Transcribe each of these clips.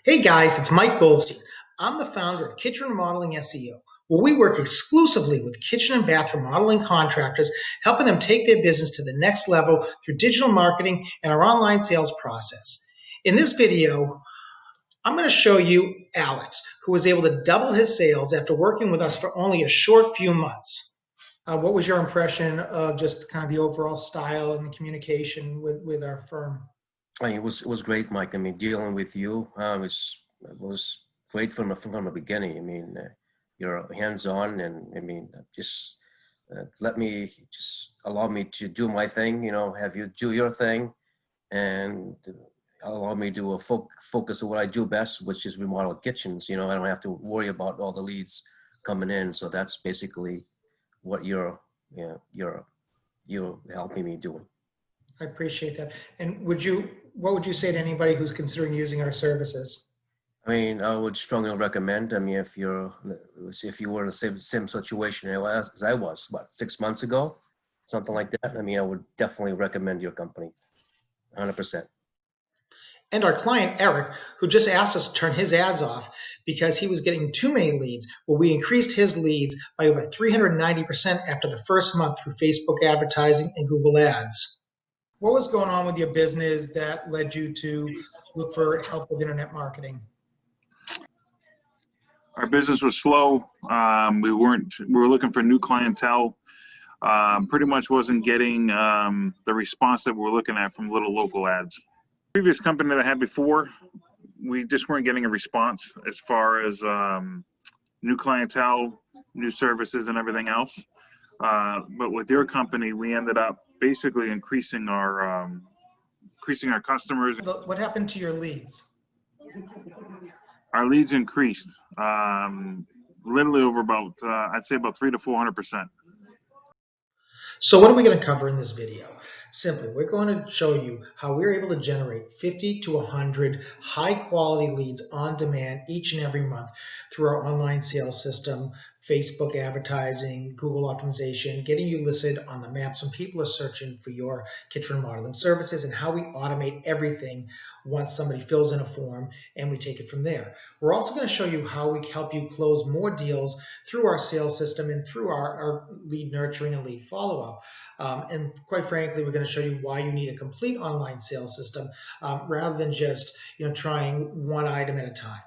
Hey guys, it's Mike Goldstein. I'm the founder of Kitchen Remodeling SEO, where we work exclusively with kitchen and bath remodeling contractors, helping them take their business to the next level through digital marketing and our online sales process. In this video, I'm going to show you Alex, who was able to double his sales after working with us for only a short few months. What was your impression of just kind of the overall style and the communication with our firm? I mean, it was great, Mike. I mean, dealing with you it was great from the beginning. I mean, you're hands-on, and I mean, just allow me to do my thing. Have you do your thing, and allow me to focus on what I do best, which is remodel kitchens. I don't have to worry about all the leads coming in. So that's basically what you're helping me doing. I appreciate that. And what would you say to anybody who's considering using our services? I mean, I would strongly recommend. I mean, if you were in the same situation as I was, what, 6 months ago, something like that. I mean, I would definitely recommend your company, 100%. And our client, Eric, who just asked us to turn his ads off because he was getting too many leads. Well, we increased his leads by over 390% after the first month through Facebook advertising and Google Ads. What was going on with your business that led you to look for help with internet marketing? Our business was slow. We were looking for new clientele. Pretty much wasn't getting the response that we're looking at from little local ads. Previous company that I had before, we just weren't getting a response as far as new clientele, new services, and everything else. But with your company, we ended up basically increasing our customers. What happened to your leads? Our leads increased literally over about, I'd say about 300 to 400%. So what are we going to cover in this video? Simply, we're going to show you how we're able to generate 50 to 100 high quality leads on demand each and every month through our online sales system, Facebook advertising, Google optimization, getting you listed on the maps when people are searching for your kitchen remodeling services, and how we automate everything once somebody fills in a form and we take it from there. We're also going to show you how we help you close more deals through our sales system and through our lead nurturing and lead follow-up. And quite frankly, we're going to show you why you need a complete online sales system rather than just trying one item at a time.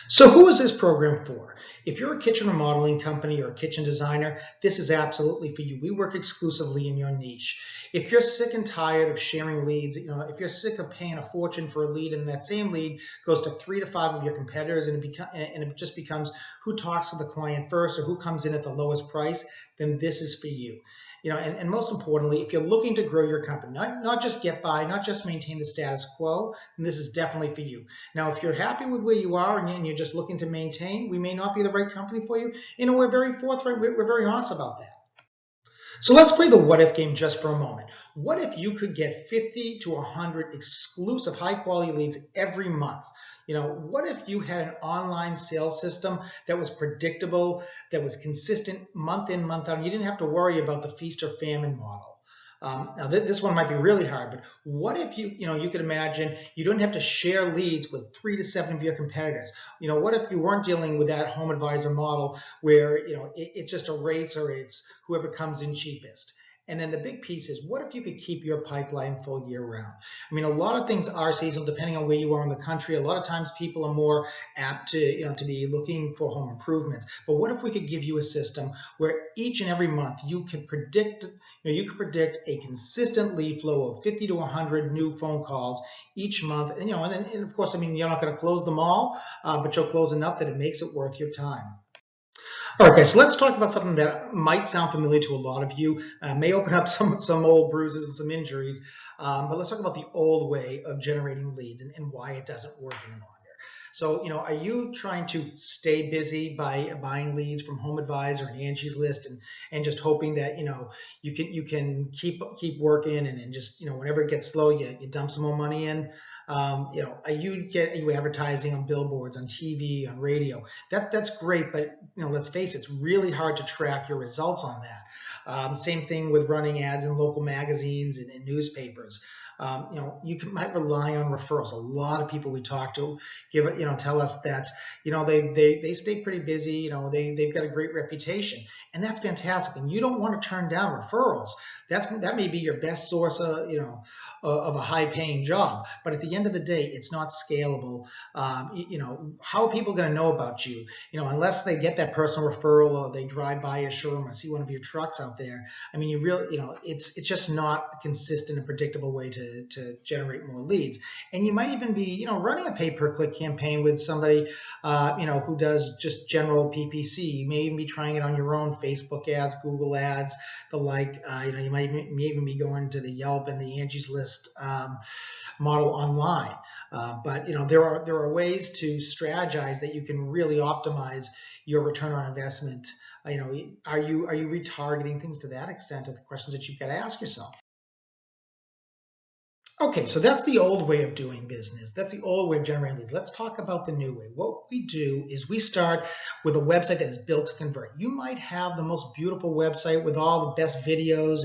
So who is this program for? If you're a kitchen remodeling company or a kitchen designer, this is absolutely for you. We work exclusively in your niche. If you're sick and tired of sharing leads, if you're sick of paying a fortune for a lead and that same lead goes to 3 to 5 of your competitors and it just becomes who talks to the client first or who comes in at the lowest price, then this is for you. And most importantly, if you're looking to grow your company, not just get by, not just maintain the status quo, then this is definitely for you. Now, if you're happy with where you are and you're just looking to maintain, we may not be the right company for you. We're very forthright. We're very honest about that. So let's play the what if game just for a moment. What if you could get 50 to 100 exclusive high quality leads every month? What if you had an online sales system that was predictable, that was consistent month in, month out, and you didn't have to worry about the feast or famine model? Now, this one might be really hard, but what if you could imagine you don't have to share leads with 3 to 7 of your competitors? What if you weren't dealing with that home advisor model where it's just a race or it's whoever comes in cheapest? And then the big piece is, what if you could keep your pipeline full year round? I mean, a lot of things are seasonal depending on where you are in the country. A lot of times people are more apt to be looking for home improvements. But what if we could give you a system where each and every month you could predict a consistent lead flow of 50 to 100 new phone calls each month? And of course, I mean, you're not going to close them all, but you'll close enough that it makes it worth your time. All right, guys, so let's talk about something that might sound familiar to a lot of you, may open up some old bruises and some injuries, but let's talk about the old way of generating leads and why it doesn't work any longer. So, are you trying to stay busy by buying leads from Home Advisor and Angie's List and just hoping that, you can keep working and just, whenever it gets slow, you dump some more money in? Are you advertising on billboards, on TV, on radio? That's great, but let's face it, it's really hard to track your results on that. Same thing with running ads in local magazines and newspapers. Might rely on referrals. A lot of people we talk to tell us that, they stay pretty busy. They've got a great reputation, and that's fantastic. And you don't want to turn down referrals. That may be your best source of a high-paying job, but at the end of the day, it's not scalable. How are people going to know about you? Unless they get that personal referral, or they drive by your showroom or see one of your trucks out there. I mean, it's just not a consistent and predictable way to generate more leads. And you might even be, running a pay-per-click campaign with somebody, who does just general PPC. You may even be trying it on your own: Facebook ads, Google ads, the like. You might even be going to the Yelp and the Angie's List model online. But there are ways to strategize that you can really optimize your return on investment. Are you retargeting, things to that extent, are the questions that you've got to ask yourself. Okay, so that's the old way of doing business. That's the old way of generating leads. Let's talk about the new way. What we do is we start with a website that is built to convert. You might have the most beautiful website with all the best videos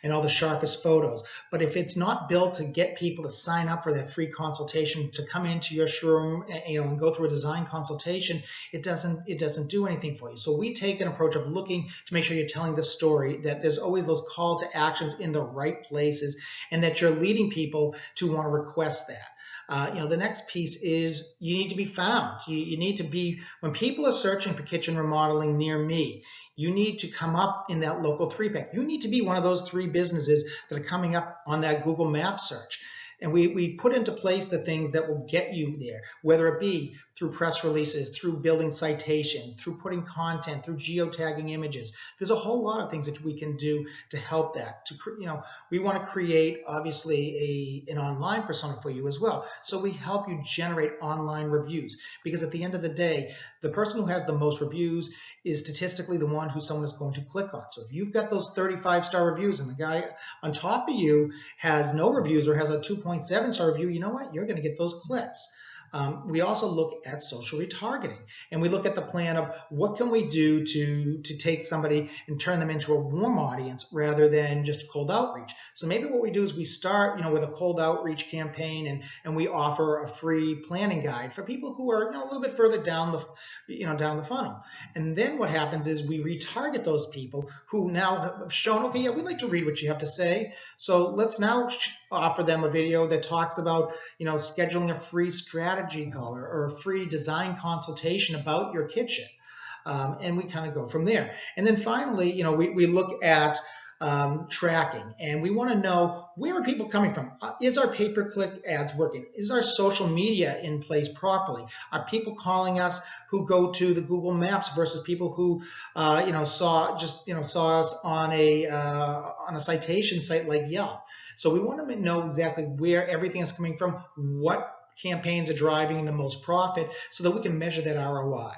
and all the sharpest photos, but if it's not built to get people to sign up for that free consultation, to come into your showroom, and go through a design consultation, it doesn't do anything for you. So we take an approach of looking to make sure you're telling the story, that there's always those call to actions in the right places, and that you're leading people to want to request that. The next piece is you need to be found. You need to be, when people are searching for kitchen remodeling near me, you need to come up in that local 3-pack. You need to be one of those 3 businesses that are coming up on that Google Maps search. And we put into place the things that will get you there, whether it be through press releases, through building citations, through putting content, through geotagging images. There's a whole lot of things that we can do to help that. We want to create, obviously, an online persona for you as well. So we help you generate online reviews, because at the end of the day, the person who has the most reviews is statistically the one who someone is going to click on. So if you've got those 35-star reviews and the guy on top of you has no reviews or has a 2.7-star review, you know what? You're going to get those clicks. We also look at social retargeting, and we look at the plan of what can we do to take somebody and turn them into a warm audience rather than just cold outreach. So maybe what we do is we start, with a cold outreach campaign, and we offer a free planning guide for people who are, a little bit further down the funnel. And then what happens is we retarget those people who now have shown, okay, yeah, we'd like to read what you have to say. So let's now offer them a video that talks about, scheduling a free strategy call or a free design consultation about your kitchen. And we kind of go from there. And then finally, we look at tracking, and we want to know, where are people coming from? Is our pay-per-click ads working? Is our social media in place properly? Are people calling us who go to the Google Maps versus people who saw us on a citation site like Yelp? So we want to know exactly where everything is coming from, what campaigns are driving the most profit, so that we can measure that ROI.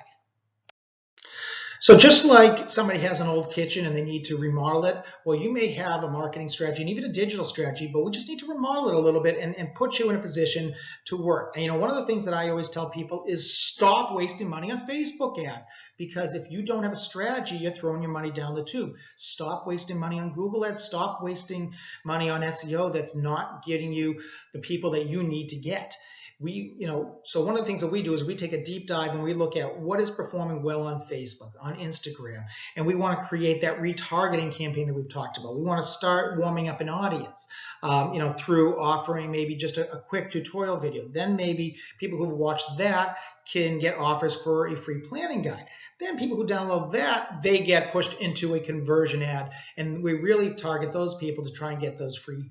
So just like somebody has an old kitchen and they need to remodel it, well, you may have a marketing strategy and even a digital strategy, but we just need to remodel it a little bit and put you in a position to work. And one of the things that I always tell people is stop wasting money on Facebook ads, because if you don't have a strategy, you're throwing your money down the tube. Stop wasting money on Google ads. Stop wasting money on SEO that's not getting you the people that you need to get. So one of the things that we do is we take a deep dive and we look at what is performing well on Facebook, on Instagram, and we want to create that retargeting campaign that we've talked about. We want to start warming up an audience, through offering maybe just a quick tutorial video. Then maybe people who've watched that can get offers for a free planning guide. Then people who download that, they get pushed into a conversion ad, and we really target those people to try and get those free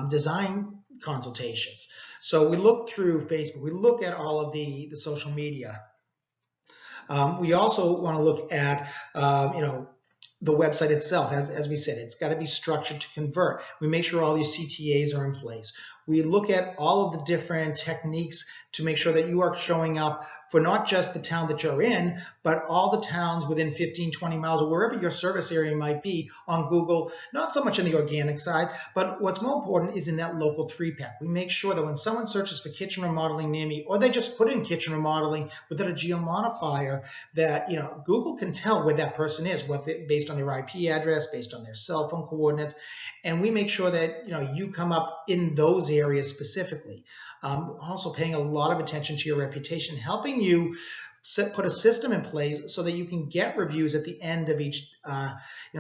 design consultations. So we look through Facebook, we look at all of the social media. We also want to look at, the website itself. As we said, it's got to be structured to convert. We make sure all these CTAs are in place. We look at all of the different techniques to make sure that you are showing up for not just the town that you're in, but all the towns within 15, 20 miles or wherever your service area might be on Google, not so much on the organic side, but what's more important is in that local 3-pack. We make sure that when someone searches for kitchen remodeling near me, or they just put in kitchen remodeling without a geomodifier, that Google can tell where that person is, based on their IP address, based on their cell phone coordinates. and we make sure that you come up in those areas specifically. Also paying a lot of attention to your reputation, helping you put a system in place so that you can get reviews at the end of each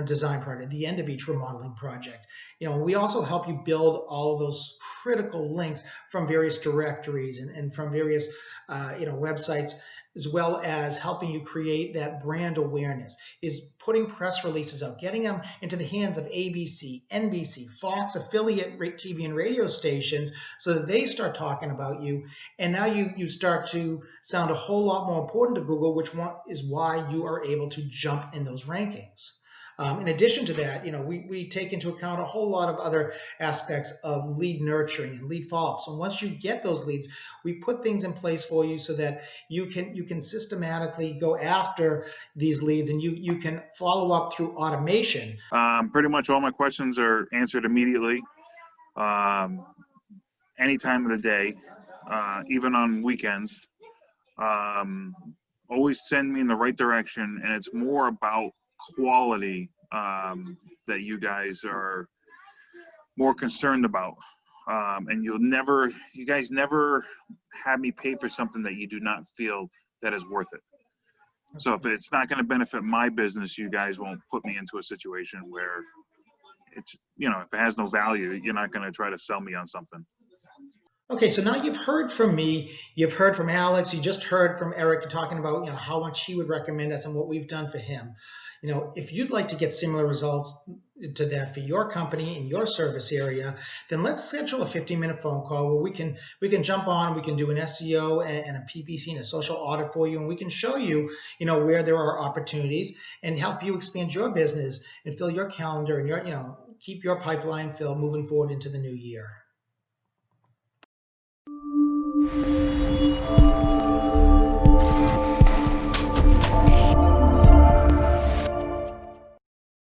design project, at the end of each remodeling project. We also help you build all of those critical links from various directories and from various websites, as well as helping you create that brand awareness, is putting press releases out, getting them into the hands of ABC, NBC, Fox affiliate TV and radio stations so that they start talking about you. And now you start to sound a whole lot more important to Google, which is why you are able to jump in those rankings. In addition to that, we take into account a whole lot of other aspects of lead nurturing and lead follow-up. So once you get those leads, we put things in place for you so that you can systematically go after these leads, and you can follow up through automation. Pretty much all my questions are answered immediately, any time of the day, even on weekends. Always send me in the right direction, and it's more about quality that you guys are more concerned about. And you guys never have me pay for something that you do not feel that is worth it. So if it's not going to benefit my business, you guys won't put me into a situation where it's, if it has no value, you're not going to try to sell me on something. Okay, so now you've heard from me, you've heard from Alex, you just heard from Eric talking about how much he would recommend us and what we've done for him. If you'd like to get similar results to that for your company in your service area, then let's schedule a 15-minute phone call where we can jump on, we can do an SEO and a PPC and a social audit for you, and we can show you, where there are opportunities and help you expand your business and fill your calendar and keep your pipeline filled moving forward into the new year.